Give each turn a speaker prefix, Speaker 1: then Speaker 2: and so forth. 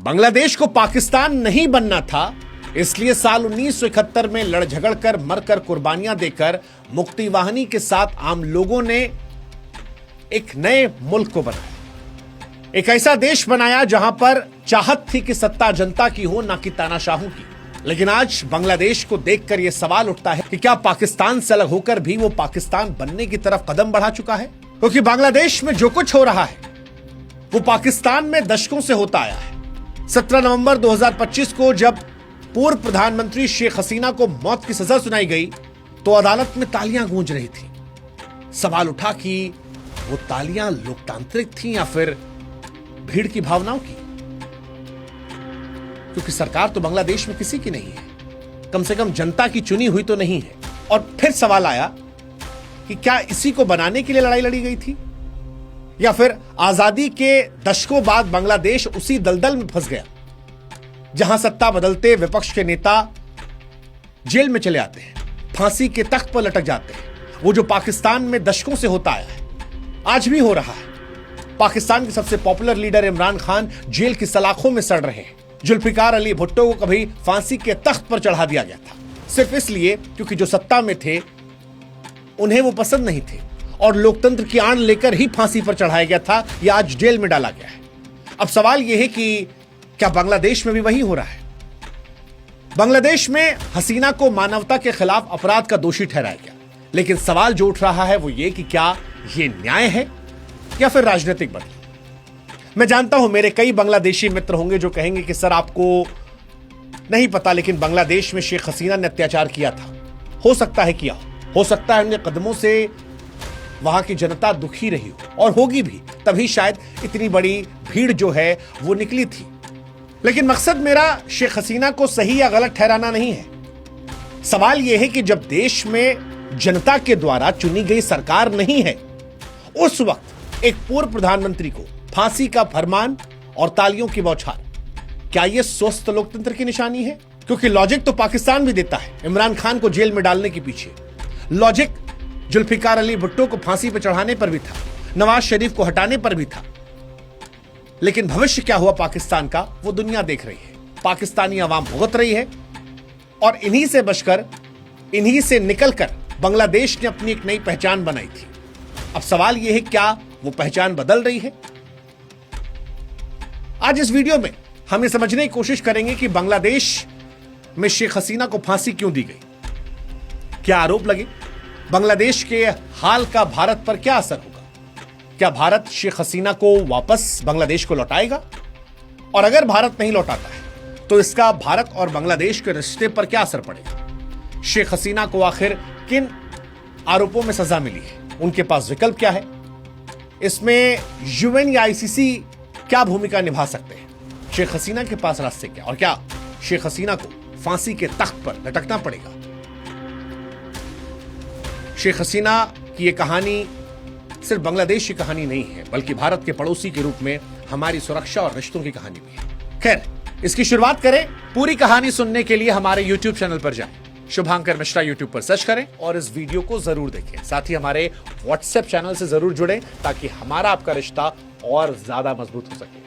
Speaker 1: बांग्लादेश को पाकिस्तान नहीं बनना था, इसलिए साल 1971 में लड़ झगड़ कर मरकर कुर्बानियां देकर मुक्ति वाहिनी के साथ आम लोगों ने एक नए मुल्क को बनाया, एक ऐसा देश बनाया जहां पर चाहत थी कि सत्ता जनता की हो, ना कि तानाशाहों की। लेकिन आज बांग्लादेश को देखकर यह सवाल उठता है कि क्या पाकिस्तान से अलग होकर भी वो पाकिस्तान बनने की तरफ कदम बढ़ा चुका है? क्योंकि बांग्लादेश में जो कुछ हो रहा है वो पाकिस्तान में दशकों से होता आया है। 17 नवंबर 2025 को जब पूर्व प्रधानमंत्री शेख हसीना को मौत की सजा सुनाई गई तो अदालत में तालियां गूंज रही थी। सवाल उठा कि वो तालियां लोकतांत्रिक थीं या फिर भीड़ की भावनाओं की, क्योंकि सरकार तो बांग्लादेश में किसी की नहीं है, कम से कम जनता की चुनी हुई तो नहीं है। और फिर सवाल आया कि क्या इसी को बनाने के लिए लड़ाई लड़ी गई थी, या फिर आजादी के दशकों बाद बांग्लादेश उसी दलदल में फंस गया जहां सत्ता बदलते विपक्ष के नेता जेल में चले आते हैं, फांसी के तख्त पर लटक जाते हैं। वो जो पाकिस्तान में दशकों से होता आया है, आज भी हो रहा है। पाकिस्तान के सबसे popular leader Imran Khan jail की सलाखों में सड़ रहे हैं। जुल्फिकार अली भुट्टो को कभी फांसी के तख्त पर चढ़ा दिया गया था, सिर्फ इसलिए क्योंकि जो सत्ता में थे उन्हें वो पसंद नहीं थे और लोकतंत्र की आड़ लेकर ही फांसी पर चढ़ाया गया था या आज जेल में डाला गया है। अब सवाल यह है कि क्या बांग्लादेश में भी वही हो रहा है? बांग्लादेश में हसीना को मानवता के खिलाफ अपराध का दोषी ठहराया गया, लेकिन सवाल जो उठ रहा है वो ये कि क्या ये न्याय है या फिर राजनीतिक बदलाव? मैं जानता हूं मेरे कई बांग्लादेशी मित्र होंगे जो कहेंगे कि सर आपको नहीं पता, लेकिन बांग्लादेश में शेख हसीना ने अत्याचार किया था। हो सकता है किया हो सकता है उनके कदमों से वहां की जनता दुखी रही हो और होगी भी, तभी शायद इतनी बड़ी भीड़ जो है वो निकली थी। लेकिन मकसद मेरा शेख हसीना को सही या गलत ठहराना नहीं है। सवाल यह है कि जब देश में जनता के द्वारा चुनी गई सरकार नहीं है, उस वक्त एक पूर्व प्रधानमंत्री को फांसी का फरमान और तालियों की बौछार, क्या यह स्वस्थ लोकतंत्र की निशानी है? क्योंकि लॉजिक तो पाकिस्तान भी देता है इमरान खान को जेल में डालने के पीछे, लॉजिक जुल्फिकार अली भुट्टो को फांसी पर चढ़ाने पर भी था, नवाज शरीफ को हटाने पर भी था। लेकिन भविष्य क्या हुआ पाकिस्तान का वो दुनिया देख रही है, पाकिस्तानी अवाम भुगत रही है। और इन्हीं से बचकर, इन्हीं से निकलकर बांग्लादेश ने अपनी एक नई पहचान बनाई थी। अब सवाल यह है क्या वो पहचान बदल रही है? आज इस वीडियो में हम ये समझने की कोशिश करेंगे कि बांग्लादेश में शेख हसीना को फांसी क्यों दी गई, क्या आरोप लगे, बांग्लादेश के हाल का भारत पर क्या असर होगा, क्या भारत शेख हसीना को वापस बांग्लादेश को लौटाएगा, और अगर भारत नहीं लौटाता है तो इसका भारत और बांग्लादेश के रिश्ते पर क्या असर पड़ेगा? शेख हसीना को आखिर किन आरोपों में सजा मिली है, उनके पास विकल्प क्या है, इसमें यूएन या आईसीसी क्या भूमिका निभा सकते हैं, शेख हसीना के पास रास्ते क्या, और क्या शेख हसीना को फांसी के तख्त पर लटकना पड़ेगा? शेख हसीना की यह कहानी सिर्फ बांग्लादेश की कहानी नहीं है, बल्कि भारत के पड़ोसी के रूप में हमारी सुरक्षा और रिश्तों की कहानी भी है। खैर, इसकी शुरुआत करें। पूरी कहानी सुनने के लिए हमारे YouTube चैनल पर जाएं, शुभांकर मिश्रा YouTube पर सर्च करें और इस वीडियो को जरूर देखें। साथ ही हमारे WhatsApp चैनल से जरूर जुड़ें ताकि हमारा आपका रिश्ता और ज्यादा मजबूत हो सके।